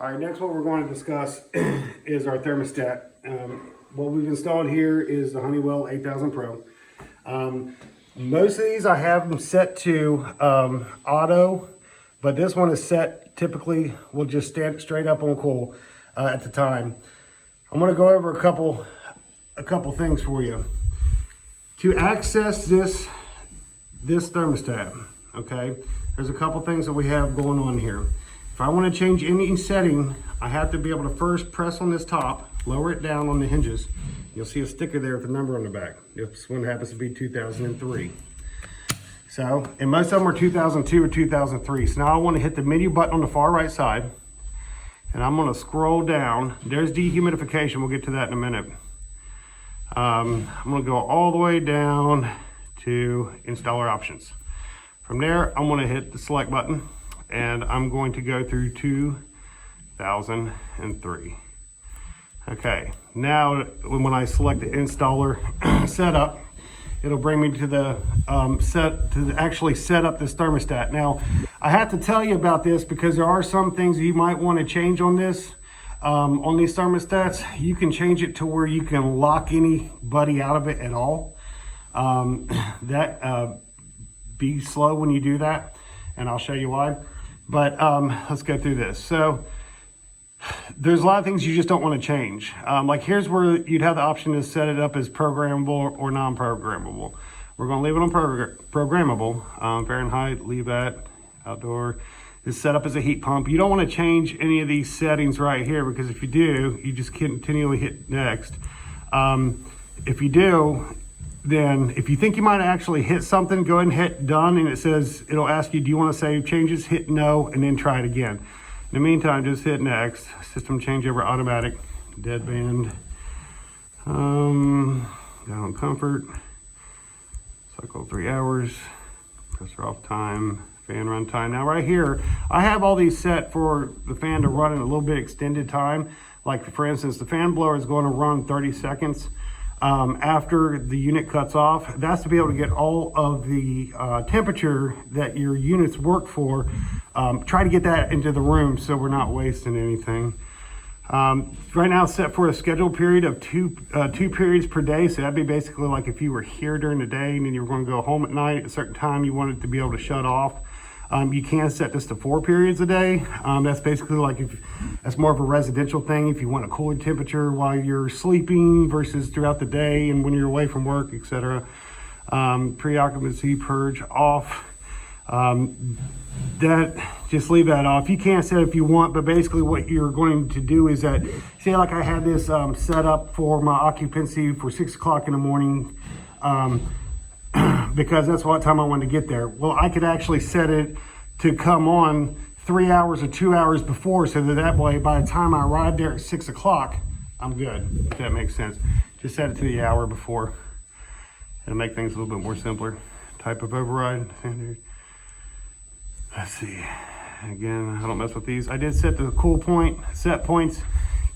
All right, next what we're going to discuss is our thermostat. What we've installed here is the Honeywell 8000 Pro. Most of these I have them set to auto, but this one is set typically, will just stand straight up on cool at the time. I'm going to go over a couple things for you. To access this thermostat, okay, there's a couple things that we have going on here. If I want to change any setting, I have to be able to first press on this top, lower it down on the hinges. You'll see a sticker there with a number on the back. This one happens to be 2003. So, and most of them are 2002 or 2003. So now I want to hit the menu button on the far right side, and I'm going to scroll down. There's dehumidification. We'll get to that in a minute. I'm going to go all the way down to installer options. From there, I'm going to hit the select button, and I'm going to go through 2003. Okay, now when I select the installer setup, it'll bring me to the actually set up this thermostat. Now, I have to tell you about this because there are some things you might want to change on this. On these thermostats, you can change it to where you can lock anybody out of it at all. Be slow when you do that, and I'll show you why. But let's go through this. So there's a lot of things you just don't want to change. Like here's where you'd have the option to set it up as programmable or non-programmable. We're going to leave it on programmable. Fahrenheit, leave that. Outdoor is set up as a heat pump. You don't want to change any of these settings right here, because if you do, you just continually hit next. If you do, then if you think you might actually hit something, go ahead and hit done, and it'll ask you, do you want to save changes? Hit no, and then try it again. In the meantime, just hit next. System changeover automatic, deadband, down comfort, cycle 3 hours, compressor off time, fan run time. Now right here, I have all these set for the fan to run in a little bit extended time. Like for instance, the fan blower is going to run 30 seconds. After the unit cuts off. That's to be able to get all of the temperature that your units work for. Try to get that into the room so we're not wasting anything. Right now it's set for a scheduled period of two periods per day. So that'd be basically like if you were here during the day and then you were going to go home at night at a certain time, you wanted to be able to shut off. You can set this to 4 periods a day. That's basically like that's more of a residential thing. If you want a cooler temperature while you're sleeping versus throughout the day and when you're away from work, etc. Pre-occupancy purge off. That just leave that off. You can set it if you want, but basically what you're going to do is that, say like I had this set up for my occupancy for 6 o'clock in the morning. Because that's what time I wanted to get there. Well, I could actually set it to come on 3 hours or 2 hours before, so that way by the time I arrive there at 6 o'clock, I'm good, if that makes sense. Just set it to the hour before. It'll make things a little bit more simpler. Type of override, standard. Let's see. Again, I don't mess with these. I did set the cool point, set points.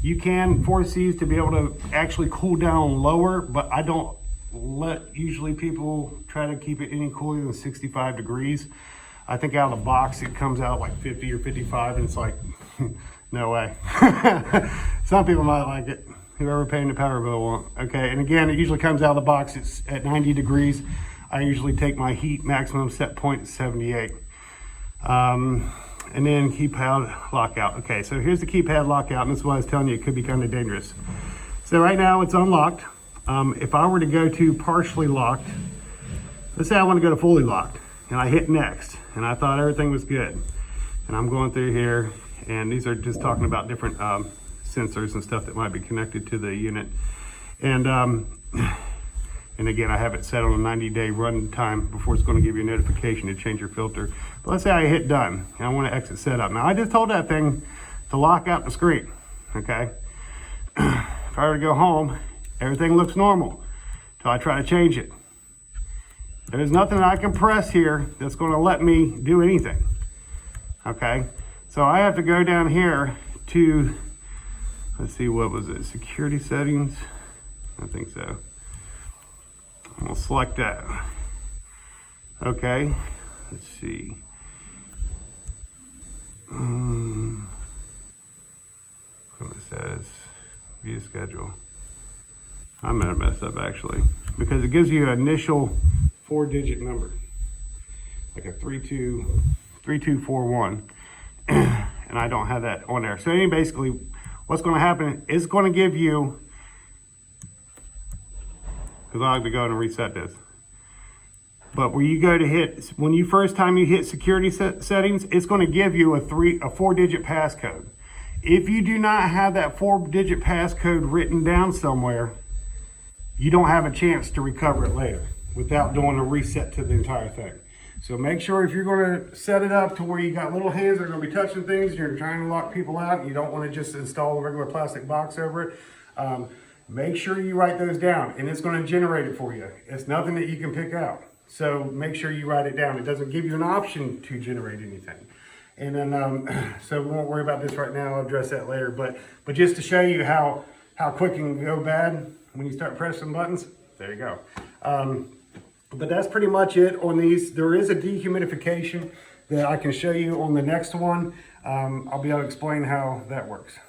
You can force these to be able to actually cool down lower, but I don't let usually people try to keep it any cooler than 65 degrees. I think out of the box it comes out like 50 or 55, and it's like no way. Some people might like it, whoever paying the power bill won't. Okay, and again, it usually comes out of the box, it's at 90 degrees. I usually take my heat maximum set point at 78. And then keypad lockout. Okay, so here's the keypad lockout, and this is what I was telling you, it could be kind of dangerous. So right now it's unlocked. If I were to go to partially locked, let's say I want to go to fully locked, and I hit next, and I thought everything was good. And I'm going through here, and these are just talking about different sensors and stuff that might be connected to the unit. And again, I have it set on a 90-day run time before it's going to give you a notification to change your filter. But let's say I hit done, and I want to exit setup. Now I just told that thing to lock out the screen, okay? If I were to go home, everything looks normal until I try to change it. There's nothing that I can press here that's going to let me do anything. Okay, so I have to go down here to, let's see, what was it? Security settings? I think so. I'm going to select that. Okay, let's see. says view schedule. I'm gonna mess up actually, because it gives you an initial 4-digit number, like a 3241, and I don't have that on there. So anyway, basically what's going to happen is going to give you, because I like to go and reset this, but where you go to hit, when you first time you hit security settings, it's going to give you a 4-digit passcode. If you do not have that 4-digit passcode written down somewhere, you don't have a chance to recover it later without doing a reset to the entire thing. So make sure if you're going to set it up to where you got little hands that are going to be touching things, you're trying to lock people out, and you don't want to just install a regular plastic box over it, make sure you write those down, and it's going to generate it for you. It's nothing that you can pick out. So make sure you write it down. It doesn't give you an option to generate anything. And then, so we won't worry about this right now. I'll address that later. But just to show you how quick it can go bad when you start pressing buttons, there you go. But that's pretty much it on these. There is a dehumidification that I can show you on the next one. I'll be able to explain how that works.